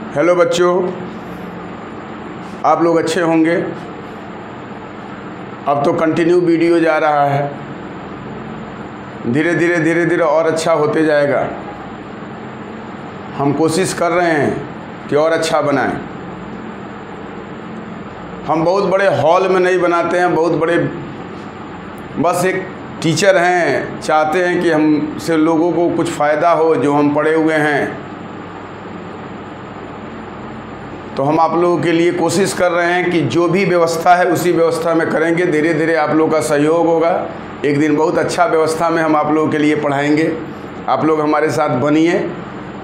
Hello बच्चों, आप लोग अच्छे होंगे। अब तो कंटिन्यू वीडियो जा रहा है, धीरे धीरे और अच्छा होते जाएगा। हम कोशिश कर रहे हैं कि और अच्छा बनाएं। हम बहुत बड़े हॉल में नहीं बनाते हैं, बहुत बड़े, बस एक टीचर हैं, चाहते हैं कि हमसे लोगों को कुछ फ़ायदा हो जो हम पढ़े हुए हैं। तो हम आप लोगों के लिए कोशिश कर रहे हैं कि जो भी व्यवस्था है उसी व्यवस्था में करेंगे। धीरे धीरे आप लोगों का सहयोग होगा, एक दिन बहुत अच्छा व्यवस्था में हम आप लोगों के लिए पढ़ाएंगे। आप लोग हमारे साथ बनिए,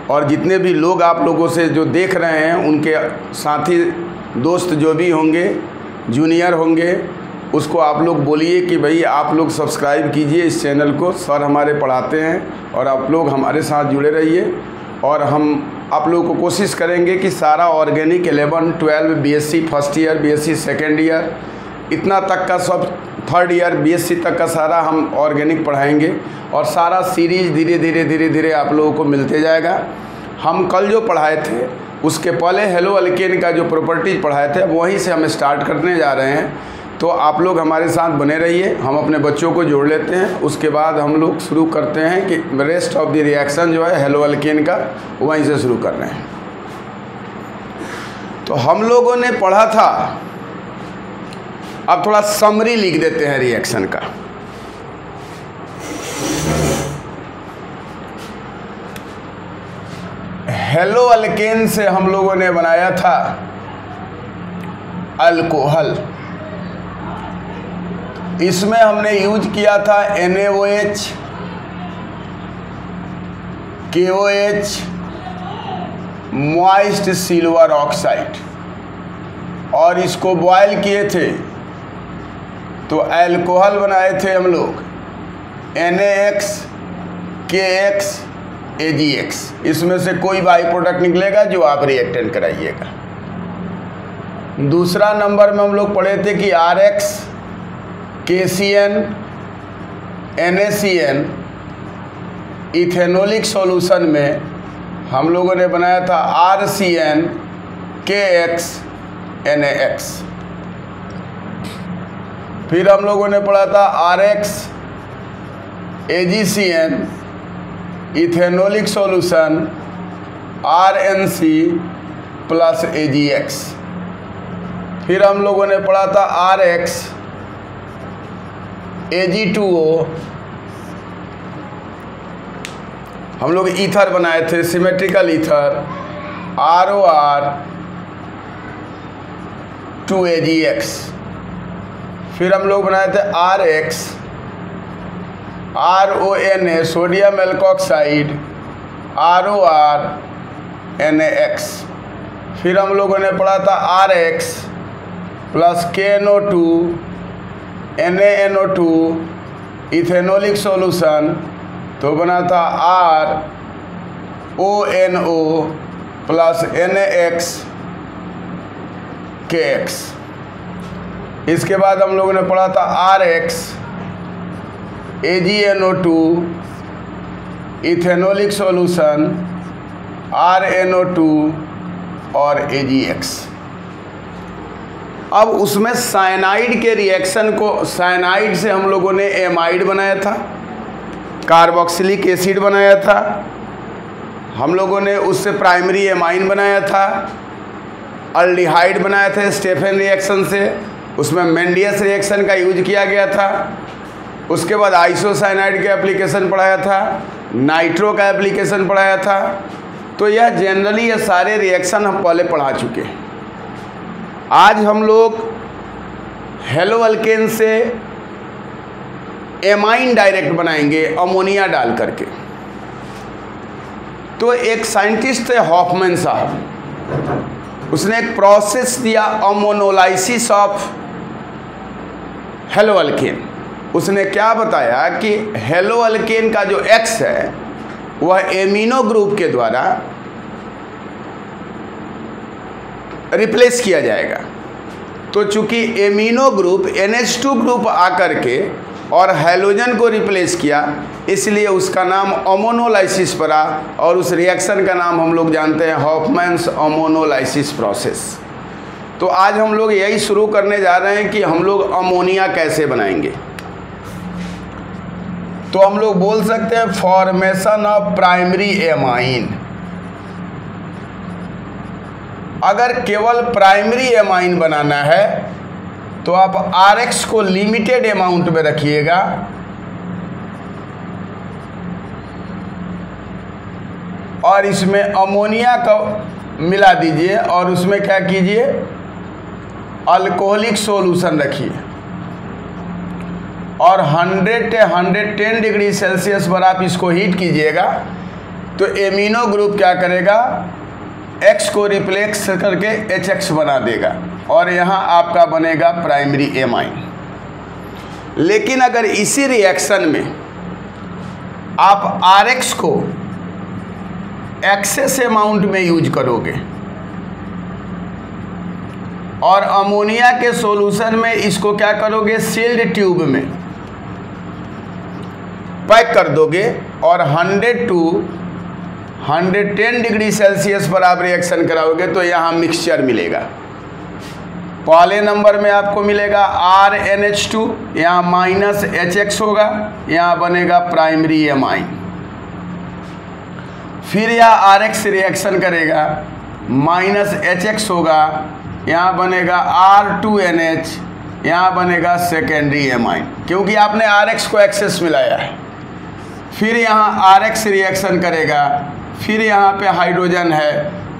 और जितने भी लोग आप लोगों से जो देख रहे हैं उनके साथी दोस्त जो भी होंगे, जूनियर होंगे, उसको आप लोग बोलिए कि भाई आप लोग सब्सक्राइब कीजिए इस चैनल को। सर हमारे पढ़ाते हैं और आप लोग हमारे साथ जुड़े रहिए। और हम आप लोगों को कोशिश करेंगे कि सारा organic 11, 12, BSc first year, BSc second year, इतना तक का सब, थर्ड ईयर बीएससी तक का सारा हम ऑर्गेनिक पढ़ाएंगे। और सारा सीरीज़ धीरे धीरे आप लोगों को मिलते जाएगा। हम कल जो पढ़ाए थे उसके पहले हेलो अल्केन का जो प्रॉपर्टीज़ पढ़ाए थे, अब वहीं से हम स्टार्ट करने जा रहे हैं। तो आप लोग हमारे साथ बने रहिए। हम अपने बच्चों को जोड़ लेते हैं, उसके बाद हम लोग शुरू करते हैं कि रेस्ट ऑफ द रिएक्शन जो है हेलो अल्केन का, वहीं से शुरू कर रहे हैं। तो हम लोगों ने पढ़ा था, अब थोड़ा समरी लिख देते हैं रिएक्शन का। हेलो अल्केन से हम लोगों ने बनाया था अल्कोहल। इसमें हमने यूज किया था NaOH, KOH, moist silver oxide, और इसको बॉयल किए थे तो अल्कोहल बनाए थे हम लोग NaX, KX, AgX। इसमें से कोई बाई प्रोडक्ट निकलेगा जो आप रिएक्टेंट कराइएगा। दूसरा नंबर में हम लोग पढ़े थे कि RX, KCN, NaCN, इथेनोलिक सॉल्यूशन में हम लोगों ने बनाया था RCN, KX, NaX। फिर हम लोगों ने पढ़ा था RX, AgCN, ethanolic solution RNC plus AgX। फिर हम लोगों ने पढ़ा था RX, Ag2O, हम लोग ईथर बनाए थे, सिमेट्रिकल ईथर, ROR 2AgX। फिर हम लोग बनाए थे RX, RONA, sodium alkoxide, ROR NaX। फिर हम लोगों ने पढ़ा था RX plus KNO2 NaNO2 इथेनोलिक solution, तो बना था RONO प्लस NaX KX। इसके बाद हम लोगों ने पढ़ा था RX, AgNO2 इथेनोलिक सॉल्यूशन RNO2 और AgX। अब उसमें साइनाइड के रिएक्शन को, साइनाइड से हम लोगों ने एमाइड बनाया था, कार्बोक्सिलिक एसिड बनाया था, हम लोगों ने उससे प्राइमरी एमाइन बनाया था, अल्डिहाइड बनाया था स्टेफन रिएक्शन से, उसमें मेंडियस रिएक्शन का यूज किया गया था। उसके बाद आइसोसाइनाइड का एप्लीकेशन पढ़ाया था, नाइट्रो का एप्लीकेशन पढ़ाया था। तो यह जनरली ये सारे रिएक्शन हम पहले पढ़ा चुके हैं। आज हम लोग हेलो अल्केन से एमाइन डायरेक्ट बनाएंगे अमोनिया डाल करके। तो एक साइंटिस्ट थे हॉफमैन साहब, उसने एक प्रोसेस दिया अमोनोलाइसिस ऑफ हेलो अल्केन। उसने क्या बताया कि हेलो अल्केन का जो X है वह एमिनो ग्रुप के द्वारा रिप्लेस किया जाएगा। तो चूंकि एमिनो ग्रुप NH2 ग्रुप आकर के और हैलोजन को रिप्लेस किया, इसलिए उसका नाम अमोनोलाइसिस पड़ा और उस रिएक्शन का नाम हम लोग जानते हैं हॉफमैन्स अमोनोलाइसिस प्रोसेस। तो आज हम लोग यही शुरू करने जा रहे हैं कि हम लोग अमोनिया कैसे बनाएंगे। तो हम लोग बोल सकते हैं फॉर्मेशन ऑफ प्राइमरी एमाइन। अगर केवल प्राइमरी एमाइन बनाना है तो आप RX को लिमिटेड अमाउंट में रखिएगा और इसमें अमोनिया का मिला दीजिए और उसमें क्या कीजिए, अल्कोहलिक सॉल्यूशन रखिए और 110 डिग्री सेल्सियस पर आप इसको हीट कीजिएगा तो एमिनो ग्रुप क्या करेगा, X को रिप्लेस करके HX बना देगा और यहाँ आपका बनेगा प्राइमरी एमाइन। लेकिन अगर इसी रिएक्शन में आप RX को एक्सेस अमाउंट में यूज करोगे और अमोनिया के सॉल्यूशन में इसको क्या करोगे, सील्ड ट्यूब में पैक कर दोगे और 100 to 110 डिग्री सेल्सियस पर आप रिएक्शन कराओगे तो यहाँ मिक्सचर मिलेगा। पहले नंबर में आपको मिलेगा RNH2, यहाँ माइनस HX होगा, यहाँ बनेगा प्राइमरी एमाइन। फिर यह RX रिएक्शन करेगा, माइनस HX होगा, यहाँ बनेगा R2NH, यहाँ बनेगा सेकेंडरी एमाइन क्योंकि आपने RX को एक्सेस मिलाया है। फिर यहाँ RX रिएक्शन करेगा, फिर यहाँ पे हाइड्रोजन है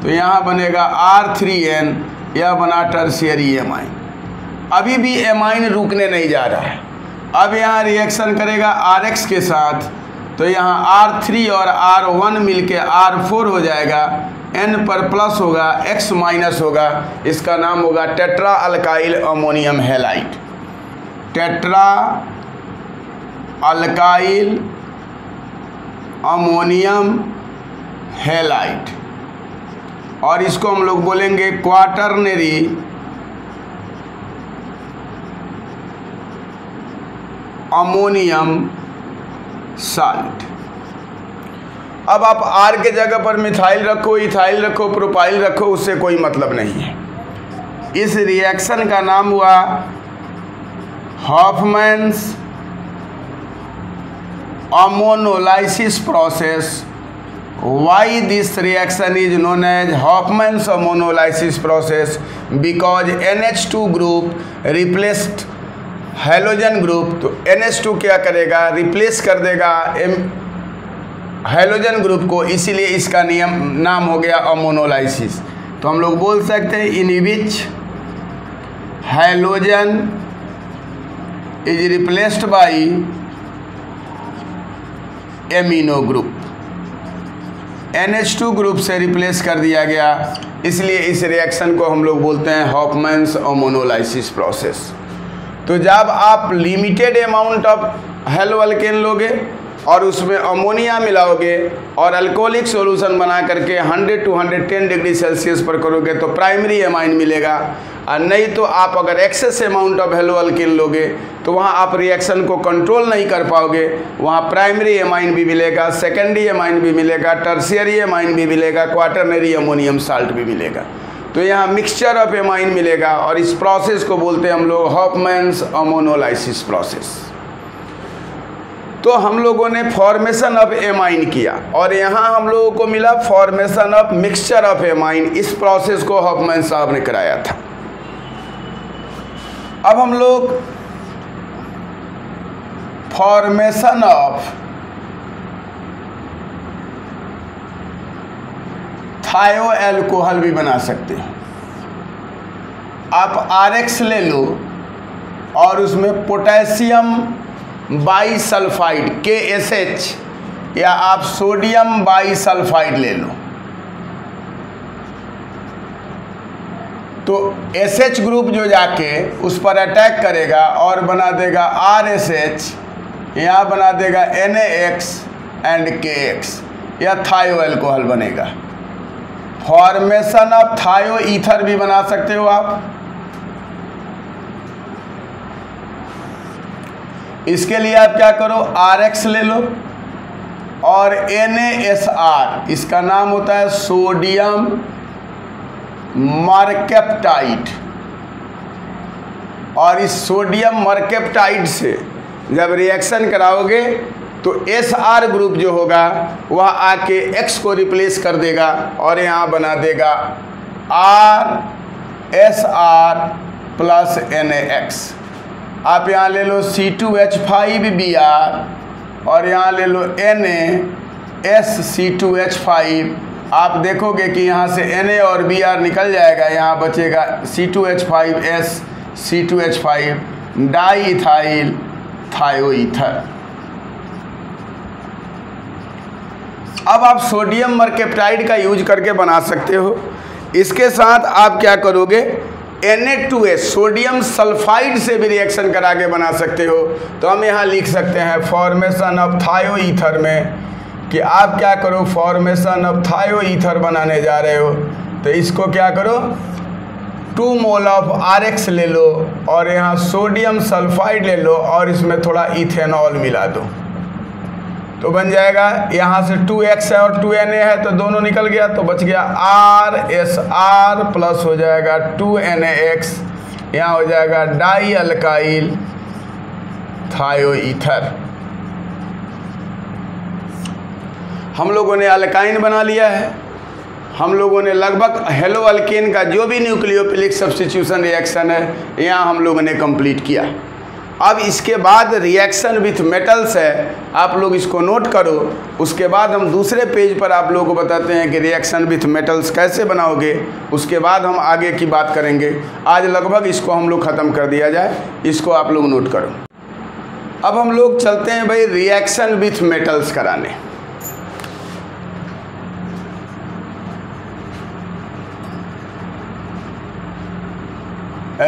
तो यहाँ बनेगा R3N, यह बना टर्शियरी एमाइन। अभी भी एमाइन रुकने नहीं जा रहा है। अब यहाँ रिएक्शन करेगा RX के साथ तो यहाँ R3 और R1 मिलके R4 हो जाएगा, N पर प्लस होगा, X माइनस होगा, इसका नाम होगा tetra alkyl ammonium halide. Tetra alkyl ammonium halide और इसको हम लोग बोलेंगे क्वाटरनरी अमोनियम साल्ट। अब आप R के जगह पर मिथाइल रखो, इथाइल रखो, प्रोपाइल रखो, उससे कोई मतलब नहीं है। इस रिएक्शन का नाम हुआ Hoffmann's ammonolysis process. Why this reaction is known as Hofmann's ammonolysis process? Because NH2 group replaced halogen group। तो NH2 क्या करेगा, रिप्लेस कर देगा हैलोजन ग्रुप को, इसीलिए इसका नाम हो गया अमोनोलाइसिस। तो हम लोग बोल सकते हैं in which halogen is replaced by amino group. NH2 group से रिप्लेस कर दिया गया, इसलिए इस रिएक्शन को हम लोग बोलते हैं हॉफमैन्स अमोनोलाइसिस प्रोसेस। तो जब आप limited amount of hello alkane लोगे और उसमें अमोनिया मिलाओगे और अल्कोहलिक सॉल्यूशन बना करके 100 to 110 डिग्री सेल्सियस पर करोगे तो प्राइमरी एमाइन मिलेगा। और नहीं तो आप अगर excess amount of hello alkane लोगे तो वहाँ आप रिएक्शन को कंट्रोल नहीं कर पाओगे, वहाँ प्राइमरी एमाइन भी मिलेगा, सेकेंडरी एमाइन भी मिलेगा, टर्शियरी एमाइन भी मिलेगा, क्वाटरनरी अमोनियम साल्ट भी मिलेगा। तो यहाँ मिक्सचर ऑफ एमाइन मिलेगा और इस प्रोसेस को बोलते हैं हम लोग हॉफमैन्स अमोनोलाइसिस प्रोसेस। तो हम लोगों ने फॉर्मेशन ऑफ एमाइन किया और यहाँ हम लोगों को मिला formation of mixture of amine. इस प्रोसेस को हॉफमैन साहब ने कराया था। अब हम लोग फॉर्मेशन ऑफ थायो एल्कोहल भी बना सकते हैं। आप RX ले लो और उसमें पोटेशियम बाईसल्फाइड KSH या आप सोडियम बाईसल्फाइड ले लो तो SH ग्रुप जो जाके उस पर अटैक करेगा और बना देगा RSH, यहाँ बना देगा NaX एंड KX, या थायो एल्कोहल बनेगा। फॉर्मेशन ऑफ थायो ईथर भी बना सकते हो आप। इसके लिए आप क्या करो, RX ले लो और NaSR, इसका नाम होता है सोडियम मरकैप्टाइड। और इस सोडियम मरकैप्टाइड से जब रिएक्शन कराओगे तो SR ग्रुप जो होगा वह आके X को रिप्लेस कर देगा और यहाँ बना देगा RSR प्लस NaX। आप यहाँ ले लो C2H5Br और यहाँ ले लो NaSC2H5। आप देखोगे कि यहाँ से Na और Br निकल जाएगा, यहाँ बचेगा C2H5S C2H5 डाईइथाइल थायोईथर। अब आप सोडियम मरकैप्टाइड का यूज करके बना सकते हो। इसके साथ आप क्या करोगे, Na2S सोडियम सल्फाइड से भी रिएक्शन करा के बना सकते हो। तो हम यहाँ लिख सकते हैं फॉर्मेशन ऑफ थायोईथर में कि आप क्या करो, फॉर्मेशन ऑफ थायोईथर बनाने जा रहे हो तो इसको क्या करो, 2 मोल ऑफ RX ले लो और यहाँ सोडियम सल्फाइड ले लो और इसमें थोड़ा इथेनॉल मिला दो तो बन जाएगा। यहाँ से 2X है और 2Na है तो दोनों निकल गया तो बच गया RSR प्लस हो जाएगा 2NaX, यहाँ हो जाएगा डाई अल्काइल थायोईथर। हम लोगों ने अल्काइन बना लिया है। हम लोगों ने लगभग हेलो अल्केन का जो भी न्यूक्लियोफिलिक सब्स्टिट्यूशन रिएक्शन है यहाँ हम लोगों ने कंप्लीट किया। अब इसके बाद रिएक्शन विथ मेटल्स है, आप लोग इसको नोट करो। उसके बाद हम दूसरे पेज पर आप लोगों को बताते हैं कि रिएक्शन विथ मेटल्स कैसे बनाओगे, उसके बाद हम आगे की बात करेंगे। आज लगभग इसको हम लोग ख़त्म कर दिया जाए, इसको आप लोग नोट करो। अब हम लोग चलते हैं भाई रिएक्शन विथ मेटल्स कराने।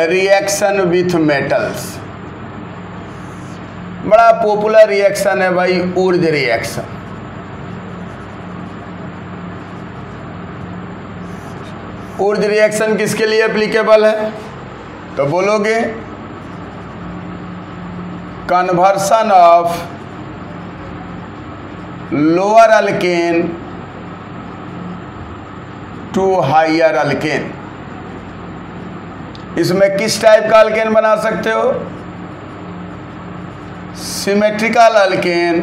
रिएक्शन विथ मेटल्स बड़ा पॉपुलर रिएक्शन है भाई, ऊर्ज रिएक्शन। ऊर्ज रिएक्शन किसके लिए एप्लीकेबल है तो बोलोगे, conversion of lower alkane to higher alkane. इसमें किस टाइप का अल्केन बना सकते हो, symmetrical alkane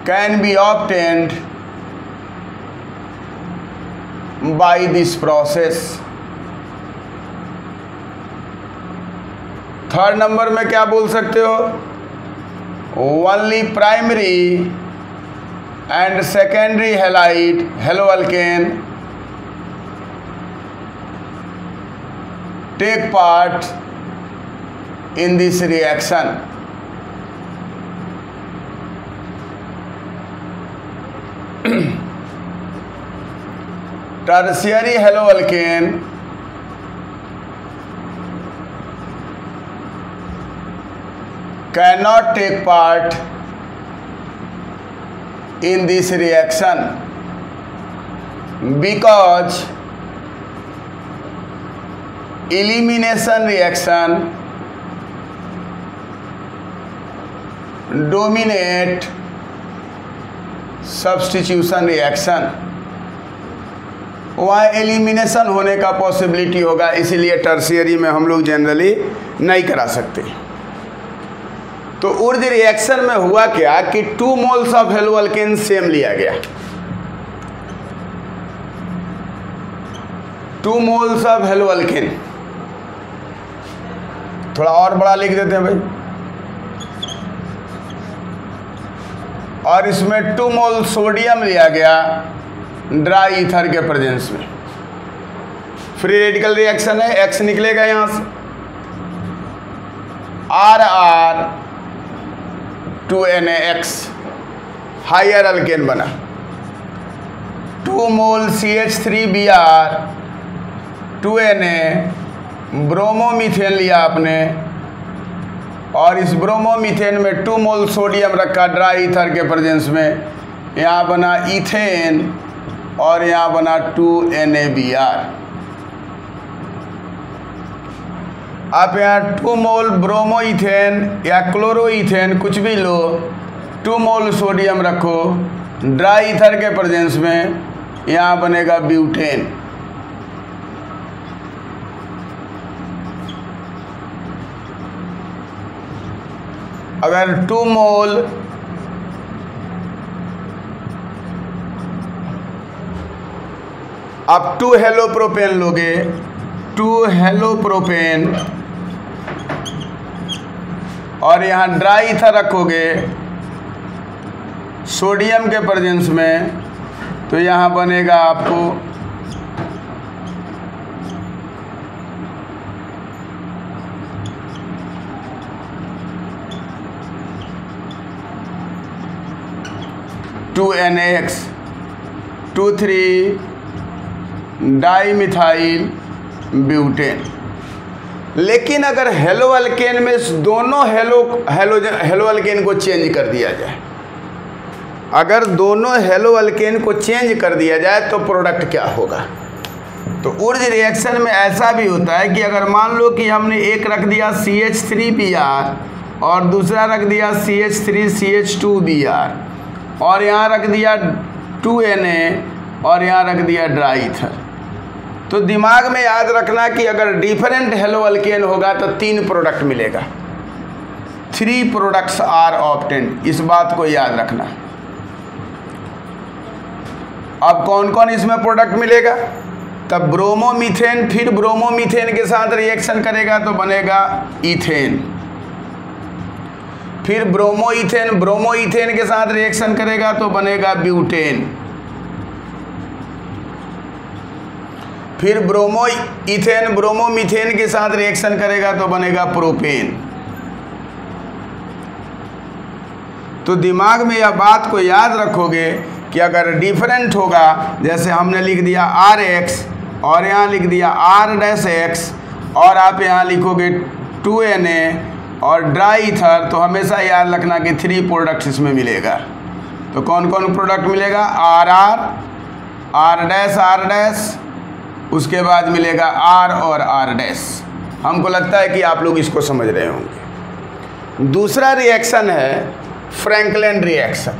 can be obtained by this process. Third number में क्या बोल सकते हो, only primary and secondary halide haloalkane take part in this reaction। tertiary haloalkane cannot take part in this reaction because elimination reaction dominate substitution reaction. वहाँ elimination होने का possibility होगा, इसीलिए टर्शियरी में हम लोग जनरली नहीं करा सकते। तो ऊर्ज रिएक्शन में हुआ क्या कि 2 moles of hello alkane same लिया गया, 2 मोल्स ऑफ हेलो अल्केन। थोड़ा और बड़ा लिख देते हैं भाई, और इसमें 2 मोल सोडियम लिया गया ड्राई ईथर के प्रेजेंस में। फ्री रेडिकल रिएक्शन है, X निकलेगा यहाँ से, RR 2NaX हायर अल्केन बना। 2 मोल CH3Br 2Na ब्रोमोमीथेन लिया आपने और इस ब्रोमोमीथेन में 2 मोल सोडियम रखा ड्राई ईथर के प्रेजेंस में, यहाँ बना इथेन और यहाँ बना 2NaBr। आप यहाँ 2 मोल ब्रोमोइथेन या क्लोरोइथेन कुछ भी लो 2 मोल सोडियम रखो ड्राई ईथर के प्रेजेंस में, यहाँ बनेगा ब्यूटेन। अगर 2 मोल आप 2 हेलोप्रोपेन लोगे, 2 हेलोप्रोपेन और यहाँ ड्राई ईथर रखोगे सोडियम के प्रेजेंस में, तो यहाँ बनेगा आपको NaOH 2,3 डाइमिथाइल ब्यूटेन। लेकिन अगर हेलो अल्केन में दोनों हेलो अल्केन को चेंज कर दिया जाए, अगर दोनों हेलो अल्केन को चेंज कर दिया जाए तो प्रोडक्ट क्या होगा? तो उर्ज रिएक्शन में ऐसा भी होता है कि अगर मान लो कि हमने एक रख दिया CH3Br और दूसरा रख दिया CH3CH2Br और यहाँ रख दिया 2Na और यहाँ रख दिया ड्राई ईथर, तो दिमाग में याद रखना कि अगर डिफरेंट हेलो अल्केन होगा तो 3 प्रोडक्ट मिलेगा, 3 प्रोडक्ट्स आर ऑब्टेन्ड। इस बात को याद रखना। अब कौन कौन इसमें प्रोडक्ट मिलेगा? तब ब्रोमोमीथेन, फिर ब्रोमोमीथेन के साथ रिएक्शन करेगा तो बनेगा ईथेन, फिर ब्रोमोईथेन के साथ रिएक्शन करेगा तो बनेगा ब्यूटेन, फिर ब्रोमोईथेन ब्रोमोमीथेन के साथ रिएक्शन करेगा तो बनेगा प्रोपेन। तो दिमाग में यह बात को याद रखोगे कि अगर डिफरेंट होगा, जैसे हमने लिख दिया RH और यहाँ लिख दिया R-X और आप यहाँ लिखोगे 2Na और ड्राई ईथर, तो हमेशा याद रखना कि 3 प्रोडक्ट्स इसमें मिलेगा। तो कौन कौन प्रोडक्ट मिलेगा? R, उसके बाद मिलेगा R और R'। हमको लगता है कि आप लोग इसको समझ रहे होंगे। दूसरा रिएक्शन है फ्रैंकलिन रिएक्शन।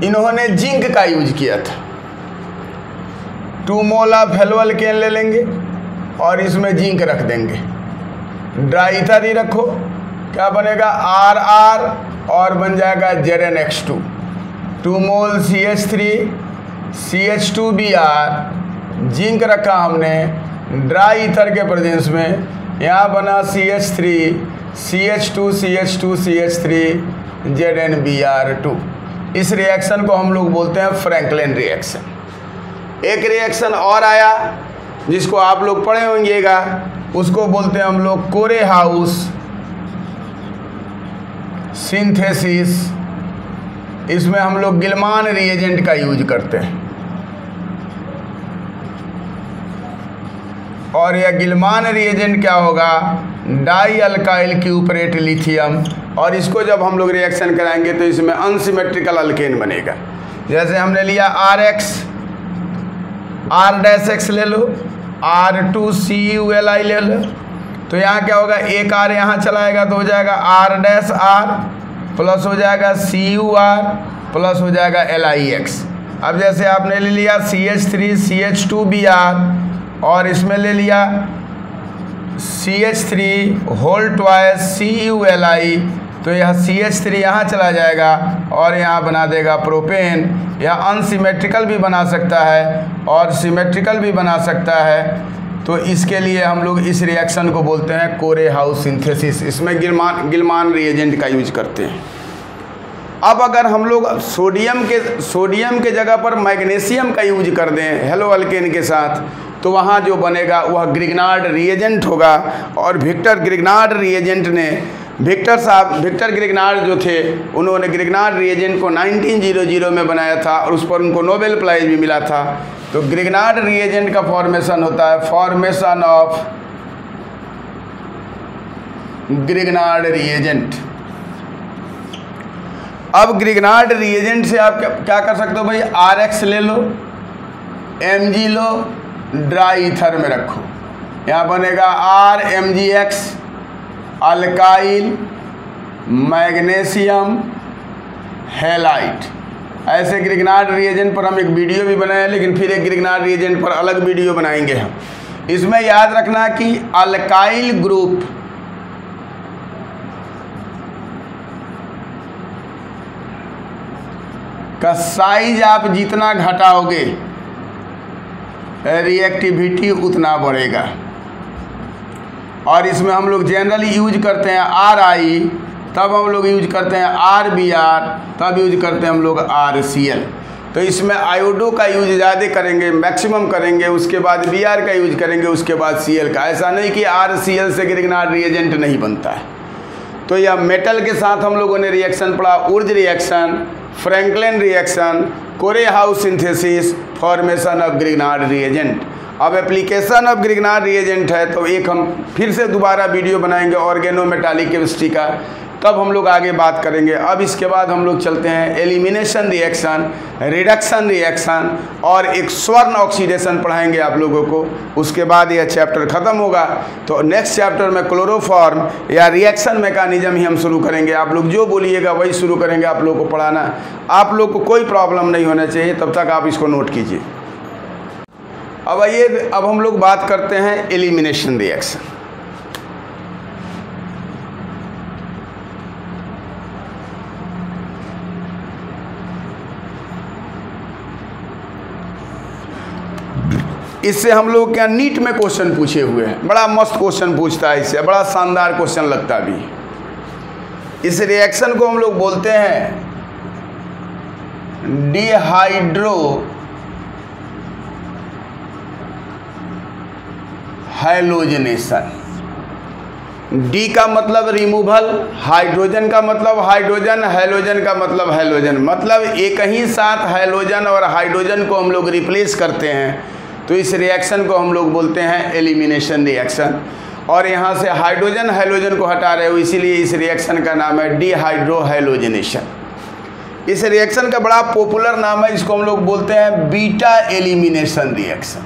इन्होंने जिंक का यूज किया था। 2 मोल आप हेलो अल्केन ले लेंगे और इसमें जिंक रख देंगे, ड्राई ईथर ही रखो, क्या बनेगा? RR और बन जाएगा ZnX2। 2 मोल CH3 CH2Br, जिंक रखा हमने ड्राई ईथर के प्रेजेंस में, यहाँ बना CH3 CH2 CH2 CH3 ZnBr2। इस रिएक्शन को हम लोग बोलते हैं फ्रैंकलिन रिएक्शन। एक रिएक्शन और आया जिसको आप लोग पढ़े होंगेगा, उसको बोलते हैं हम लोग कोरेहाउस सिंथेसिस। इसमें हम लोग गिलमान रिएजेंट का यूज करते हैं और यह गिलमान रिएजेंट क्या होगा? Dialkyl cuprate lithium. और इसको जब हम लोग रिएक्शन कराएंगे तो इसमें अनसिमेट्रिकल अल्केन बनेगा। जैसे हमने लिया R'-X ले लो, R2CuLi ले लो, तो यहाँ क्या होगा? एक R यहाँ चलाएगा तो हो जाएगा R' प्लस हो जाएगा Cur प्लस हो जाएगा LiX। अब जैसे आपने ले लिया CH3 CH2Br और इसमें ले लिया CH3 होल ट्वाइस CuLi, तो यह CH3 यहाँ चला जाएगा और यहाँ बना देगा प्रोपेन। यह अनसिमेट्रिकल भी बना सकता है और सिमेट्रिकल भी बना सकता है। तो इसके लिए हम लोग इस रिएक्शन को बोलते हैं कोरेहाउस सिंथेसिस। इसमें गिलमान रिएजेंट का यूज करते हैं। अब अगर हम लोग सोडियम के जगह पर मैग्नीशियम का यूज कर दें हेलो अल्केन के साथ, तो वहाँ जो बनेगा वह ग्रिग्नार्ड रिएजेंट होगा। और विक्टर ग्रिग्नार्ड जो थे, उन्होंने ग्रिग्नार्ड रिएजेंट को 1900 में बनाया था और उस पर उनको नोबेल प्राइज भी मिला था। तो ग्रिग्नार्ड रिएजेंट का फॉर्मेशन होता है फॉर्मेशन ऑफ ग्रिग्नार्ड रिएजेंट। अब ग्रिग्नार्ड रिएजेंट से आप क्या कर सकते हो भाई? RX ले लो, Mg लो, ड्राई ईथर में रखो, यहाँ बनेगा RMgX अल्काइल मैग्नीशियम हैलाइड। ऐसे ग्रिग्नार्ड रिएजेंट पर हम एक वीडियो भी बनाए हैं, लेकिन फिर एक ग्रिग्नार्ड रिएजेंट पर अलग वीडियो बनाएंगे हम। इसमें याद रखना कि अल्काइल ग्रुप का साइज आप जितना घटाओगे रिएक्टिविटी उतना बढ़ेगा। और इसमें हम लोग जनरली यूज करते हैं RI, तब हम लोग यूज करते हैं RBr, तब यूज करते हैं हम लोग RCl। तो इसमें आयोडो का यूज ज़्यादा करेंगे, मैक्सिमम करेंगे, उसके बाद Br का यूज करेंगे, उसके बाद Cl का। ऐसा नहीं कि RCl से ग्रिग्नार्ड रिएजेंट नहीं बनता है। तो यह मेटल के साथ हम लोगों ने रिएक्शन पढ़ा, Wurtz reaction, Franklin reaction, Corey House synthesis, formation of Grignard reagent. अब एप्लीकेशन ऑफ ग्रिग्नार्ड रिएजेंट है तो एक हम फिर से दोबारा वीडियो बनाएंगे ऑर्गेनोमेटालिक केमिस्ट्री का, तब हम लोग आगे बात करेंगे। अब इसके बाद हम लोग चलते हैं एलिमिनेशन रिएक्शन, रिडक्शन रिएक्शन और एक स्वर्ण ऑक्सीडेशन पढ़ाएंगे आप लोगों को। उसके बाद यह चैप्टर ख़त्म होगा तो नेक्स्ट चैप्टर में क्लोरोफॉर्म या रिएक्शन मैकेनिज्म ही हम शुरू करेंगे। आप लोग जो बोलिएगा वही शुरू करेंगे आप लोग को पढ़ाना। आप लोग को कोई प्रॉब्लम नहीं होना चाहिए, तब तक आप इसको नोट कीजिए। अब आइए, अब हम लोग बात करते हैं एलिमिनेशन रिएक्शन। इससे हम लोग क्या नीट में क्वेश्चन पूछे हुए हैं, बड़ा मस्त क्वेश्चन पूछता है, इससे बड़ा शानदार क्वेश्चन लगता भी। इस रिएक्शन को हम लोग बोलते हैं डिहाइड्रो हैलोजनेशन। डी का मतलब रिमूवल, हाइड्रोजन का मतलब हाइड्रोजन, हैलोजन का मतलब हैलोजन। मतलब एक ही साथ हैलोजन और हाइड्रोजन को हम लोग रिप्लेस करते हैं, तो इस रिएक्शन को हम लोग बोलते हैं एलिमिनेशन रिएक्शन। और यहाँ से हाइड्रोजन हैलोजन को हटा रहे हो, इसीलिए इस रिएक्शन का नाम है डिहाइड्रो हैलोजनेशन। इस रिएक्शन का बड़ा पॉपुलर नाम है, इसको हम लोग बोलते हैं बीटा एलिमिनेशन रिएक्शन।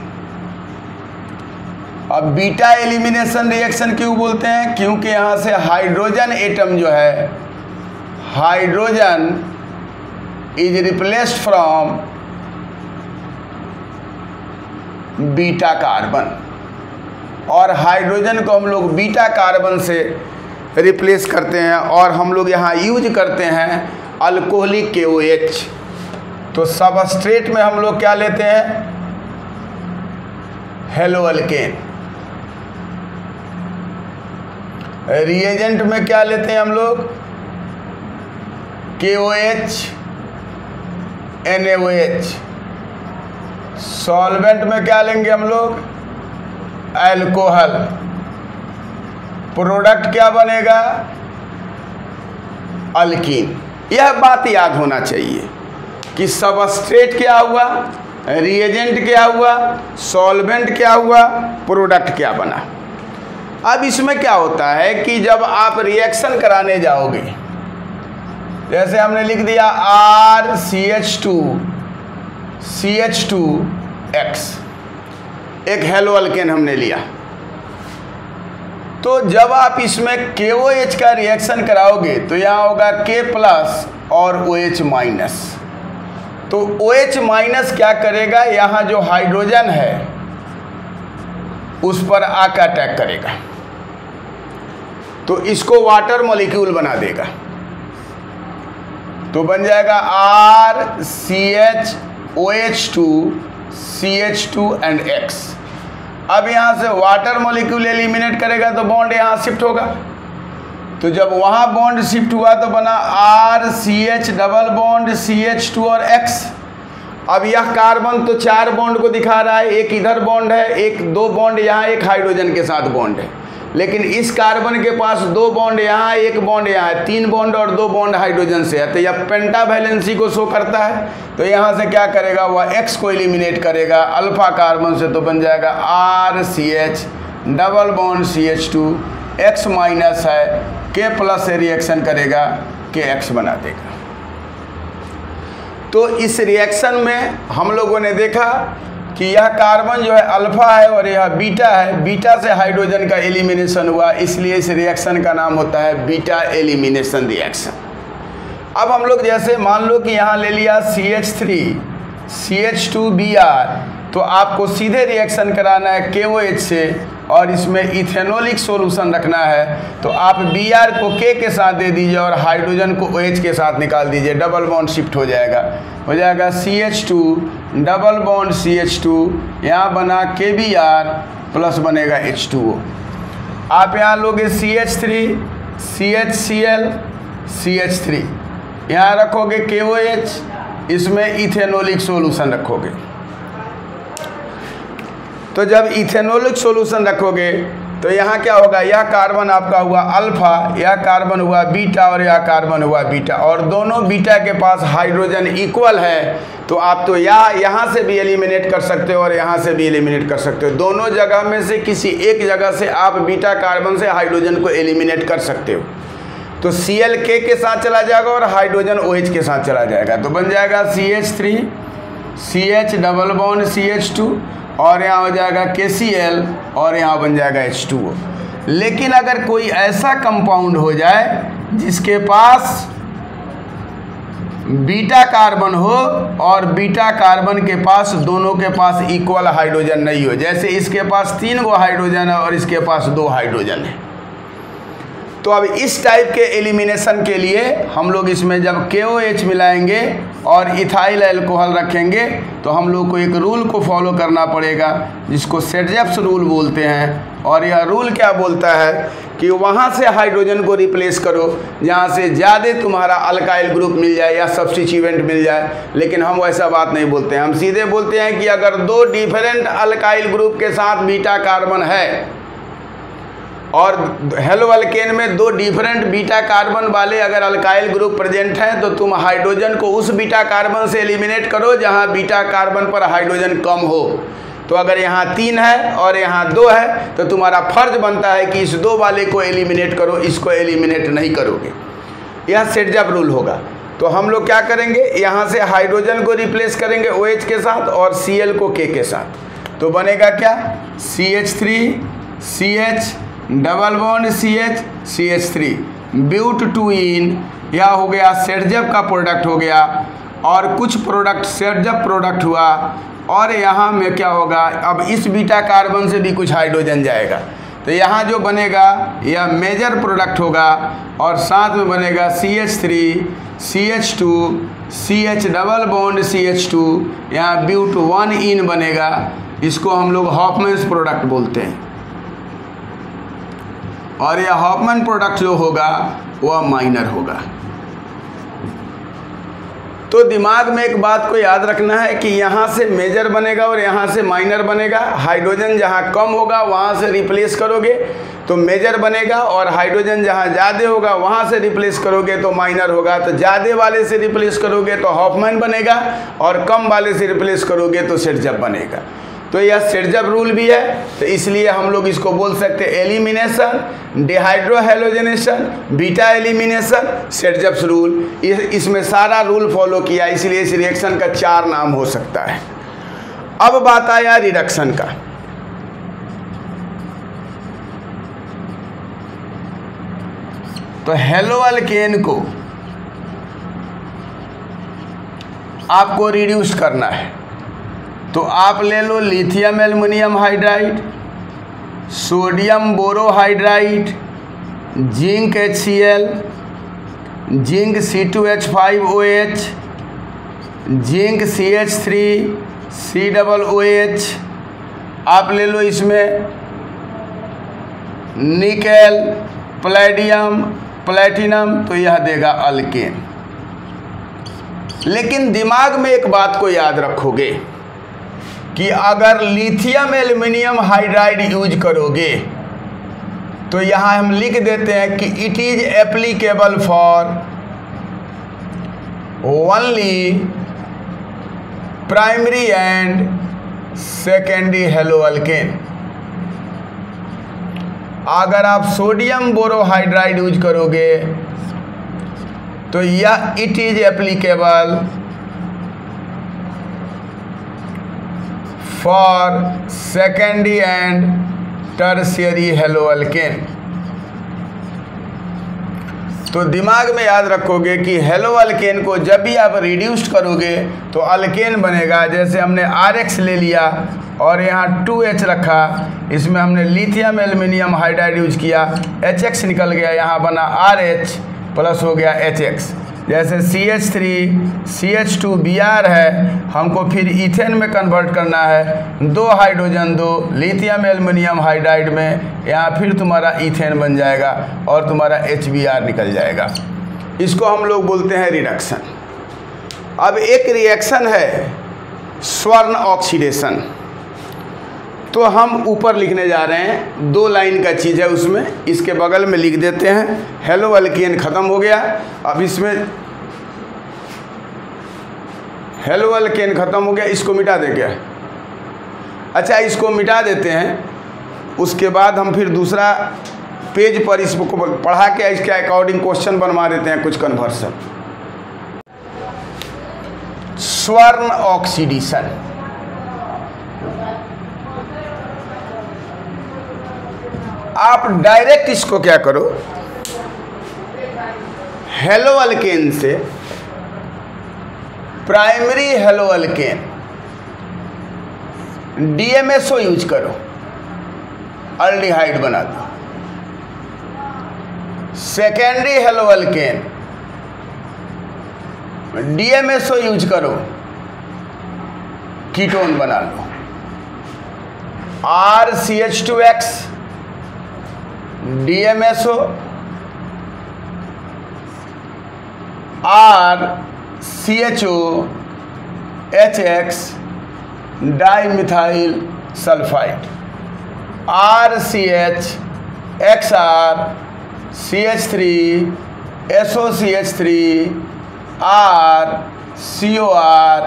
अब बीटा एलिमिनेशन रिएक्शन क्यों बोलते हैं? क्योंकि यहाँ से हाइड्रोजन एटम जो है, hydrogen is replaced from beta carbon, और हाइड्रोजन को हम लोग बीटा कार्बन से रिप्लेस करते हैं और हम लोग यहाँ यूज करते हैं अल्कोहलिक KOH। तो सबस्ट्रेट में हम लोग क्या लेते हैं? हेलोअल्केन। रिएजेंट में क्या लेते हैं हम लोग? KOH NaOH। सॉल्वेंट में क्या लेंगे हम लोग? अल्कोहल। प्रोडक्ट क्या बनेगा? अल्कीन। यह बात याद होना चाहिए कि सबस्ट्रेट क्या हुआ, रिएजेंट क्या हुआ, सॉल्वेंट क्या हुआ, प्रोडक्ट क्या बना। अब इसमें क्या होता है कि जब आप रिएक्शन कराने जाओगे, जैसे हमने लिख दिया RCH2CH2X, एक हेलोअल्केन हमने लिया, तो जब आप इसमें KOH का रिएक्शन कराओगे तो यहाँ होगा K+ और OH-। तो OH- क्या करेगा? यहाँ जो हाइड्रोजन है उस पर आकर अटैक करेगा, तो इसको वाटर मॉलिक्यूल बना देगा। तो बन जाएगा RCHOH2CH2 X। अब यहाँ से वाटर मॉलिक्यूल एलिमिनेट करेगा तो बॉन्ड यहाँ शिफ्ट होगा, तो जब वहाँ बॉन्ड शिफ्ट हुआ तो बना RCH⋯CH2 और X। अब यह कार्बन तो 4 बॉन्ड को दिखा रहा है, एक इधर बॉन्ड है, एक 2 बॉन्ड यहाँ, एक हाइड्रोजन के साथ बॉन्ड है। लेकिन इस कार्बन के पास 2 बॉन्ड यहाँ, 1 बॉन्ड यहाँ है, 3 बॉन्ड और 2 बॉन्ड हाइड्रोजन से है, तो यह पेंटावैलेंसी को शो करता है। तो यहाँ से क्या करेगा? वह X को एलिमिनेट करेगा अल्फा कार्बन से, तो बन जाएगा RCH⋯CH2 X- है, K+ से रिएक्शन करेगा, KX बना देगा। तो इस रिएक्शन में हम लोगों ने देखा कि यह कार्बन जो है अल्फा है और यह बीटा है, बीटा से हाइड्रोजन का एलिमिनेशन हुआ, इसलिए इस रिएक्शन का नाम होता है बीटा एलिमिनेशन रिएक्शन। अब हम लोग जैसे मान लो कि यहाँ ले लिया CH3 CH2Br, तो आपको सीधे रिएक्शन कराना है KOH से और इसमें इथेनॉलिक सॉल्यूशन रखना है, तो आप Br को K के साथ दे दीजिए और हाइड्रोजन को OH के साथ निकाल दीजिए, डबल बॉन्ड शिफ्ट हो जाएगा CH2 डबल बॉन्ड CH2, यहाँ बना KBr प्लस बनेगा H2O। आप यहाँ लोगे CH3 CHCl CH3, यहाँ रखोगे KOH, इसमें इथेनॉलिक सॉल्यूशन रखोगे। तो जब इथेनॉलिक सॉल्यूशन रखोगे तो यहाँ क्या होगा, यह कार्बन आपका हुआ अल्फा, यह कार्बन हुआ बीटा और यह कार्बन हुआ बीटा, और दोनों बीटा के पास हाइड्रोजन इक्वल है, तो आप तो यहाँ से भी एलिमिनेट कर सकते हो और यहाँ से भी एलिमिनेट कर सकते हो। दोनों जगह में से किसी एक जगह से आप बीटा कार्बन से हाइड्रोजन को एलिमिनेट कर सकते हो। तो Cl K के साथ चला जाएगा और हाइड्रोजन OH के साथ चला जाएगा, तो बन जाएगा CH3 CH double bond CH2 और यहाँ हो जाएगा KCl और यहाँ बन जाएगा H2O। लेकिन अगर कोई ऐसा कंपाउंड हो जाए जिसके पास बीटा कार्बन हो और बीटा कार्बन के पास दोनों के पास इक्वल हाइड्रोजन नहीं हो, जैसे इसके पास 3 गो हाइड्रोजन है और इसके पास 2 हाइड्रोजन है, तो अब इस टाइप के एलिमिनेशन के लिए हम लोग इसमें जब KOH मिलाएंगे और इथाइल अल्कोहल रखेंगे तो हम लोग को एक रूल को फॉलो करना पड़ेगा जिसको सेटजेप्स रूल बोलते हैं। और यह रूल क्या बोलता है कि वहाँ से हाइड्रोजन को रिप्लेस करो जहाँ से ज़्यादा तुम्हारा अल्काइल ग्रुप मिल जाए या सब्स्टिट्यूएंट मिल जाए। लेकिन हम वैसा बात नहीं बोलते हैं, हम सीधे बोलते हैं कि अगर 2 डिफरेंट अल्काइल ग्रुप के साथ बीटा कार्बन है और हेलोअल्केन में 2 डिफरेंट बीटा कार्बन वाले अगर अल्काइल ग्रुप प्रेजेंट हैं, तो तुम हाइड्रोजन को उस बीटा कार्बन से एलिमिनेट करो जहां बीटा कार्बन पर हाइड्रोजन कम हो। तो अगर यहाँ 3 है और यहाँ 2 है तो तुम्हारा फर्ज बनता है कि इस 2 वाले को एलिमिनेट करो, इसको एलिमिनेट नहीं करोगे। यह सेटजेप रूल होगा। तो हम लोग क्या करेंगे, यहाँ से हाइड्रोजन को रिप्लेस करेंगे OH के साथ और Cl को K के साथ, तो बनेगा क्या CH3 CH double bond CH CH3 but 2इन, यह हो गया सेटजेप का प्रोडक्ट हो गया और कुछ प्रोडक्ट सेटजेप प्रोडक्ट हुआ। और यहाँ में क्या होगा, अब इस बीटा कार्बन से भी कुछ हाइड्रोजन जाएगा, तो यहाँ जो बनेगा यह मेजर प्रोडक्ट होगा और साथ में बनेगा CH3 CH2 CH double bond CH2, यहाँ ब्यूट 1इन बनेगा, इसको हम लोग हॉफमैन्स प्रोडक्ट बोलते हैं। और यह हॉफमैन प्रोडक्ट जो होगा वह माइनर होगा। तो दिमाग में एक बात को याद रखना है कि यहाँ से मेजर बनेगा और यहाँ से माइनर बनेगा। हाइड्रोजन जहाँ कम होगा वहाँ से रिप्लेस करोगे तो मेजर बनेगा, और हाइड्रोजन जहाँ ज़्यादा होगा वहाँ से रिप्लेस करोगे तो माइनर होगा। तो ज़्यादा वाले से रिप्लेस करोगे तो हॉफमैन बनेगा और कम वाले से रिप्लेस करोगे तो सेटजेप बनेगा। तो यह सेटजेप रूल भी है, तो इसलिए हम लोग इसको बोल सकते हैं elimination, dehydrohalogenation, beta elimination, Saytzeff's rule. इसमें सारा रूल फॉलो किया, इसलिए इस रिएक्शन का 4 नाम हो सकता है। अब बात आया रिडक्शन का। तो हेलोअल्केन को आपको रिड्यूस करना है, तो आप ले लो lithium aluminium hydride, sodium borohydride, zinc HCl, zinc C2H5OH, zinc CH3 COOH, आप ले लो इसमें निकेल, पैलेडियम, प्लैटिनम, तो यह देगा अल्केन। लेकिन दिमाग में एक बात को याद रखोगे कि अगर लिथियम एल्युमिनियम हाइड्राइड यूज करोगे तो यहाँ हम लिख देते हैं कि it is applicable for only primary and secondary haloalkane. अगर आप सोडियम बोरोहाइड्राइड यूज करोगे तो यह it is applicable for secondary and tertiary haloalkane. तो दिमाग में याद रखोगे कि हेलो अल्केन को जब भी आप रिड्यूस्ड करोगे तो अल्केन बनेगा। जैसे हमने RH ले लिया और यहाँ 2H रखा, इसमें हमने लिथियम एल्युमिनियम हाइड्राइड यूज किया, HX निकल गया, यहाँ बना RH प्लस हो गया HX। जैसे CH3 CH2Br है, हमको फिर इथेन में कन्वर्ट करना है, 2 हाइड्रोजन 2 लिथियम एल्युमिनियम हाइड्राइड में, यहाँ फिर तुम्हारा इथेन बन जाएगा और तुम्हारा HBr निकल जाएगा। इसको हम लोग बोलते हैं रिडक्शन। अब एक रिएक्शन है स्वर्ण ऑक्सीडेशन, तो हम ऊपर लिखने जा रहे हैं, 2 लाइन का चीज़ है उसमें, इसके बगल में लिख देते हैं हेलो अल्केन ख़त्म हो गया। अब इसमें हेलो अल्केन ख़त्म हो गया, इसको मिटा दे क्या? अच्छा, इसको मिटा देते हैं। उसके बाद हम फिर दूसरा पेज पर इसको पढ़ा के इसके अकॉर्डिंग क्वेश्चन बनवा देते हैं कुछ कन्वर्सन। स्वर्ण ऑक्सीडेशन, आप डायरेक्ट इसको क्या करो, हेलो अल्केन से primary haloalkane DMSO use करो, अल्डिहाइड बना दो। Secondary haloalkane DMSO use करो, कीटोन बना लो। RCH2X DMSO, RCHO HX dimethyl sulphide, RCH XR CH3 SOCH3 R COR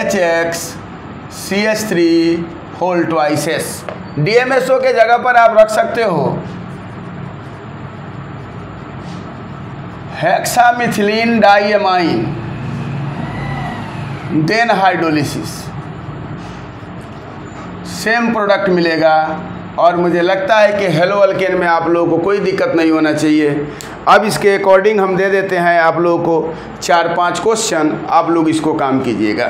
HX CH3 whole twices. DMSO के जगह पर आप रख सकते हो hexamethylene diamine, then hydrolysis, same product मिलेगा। और मुझे लगता है कि हेलो अल्केन में आप लोगों को कोई दिक्कत नहीं होना चाहिए। अब इसके अकॉर्डिंग हम दे देते हैं आप लोगों को 4-5 क्वेश्चन, आप लोग इसको काम कीजिएगा।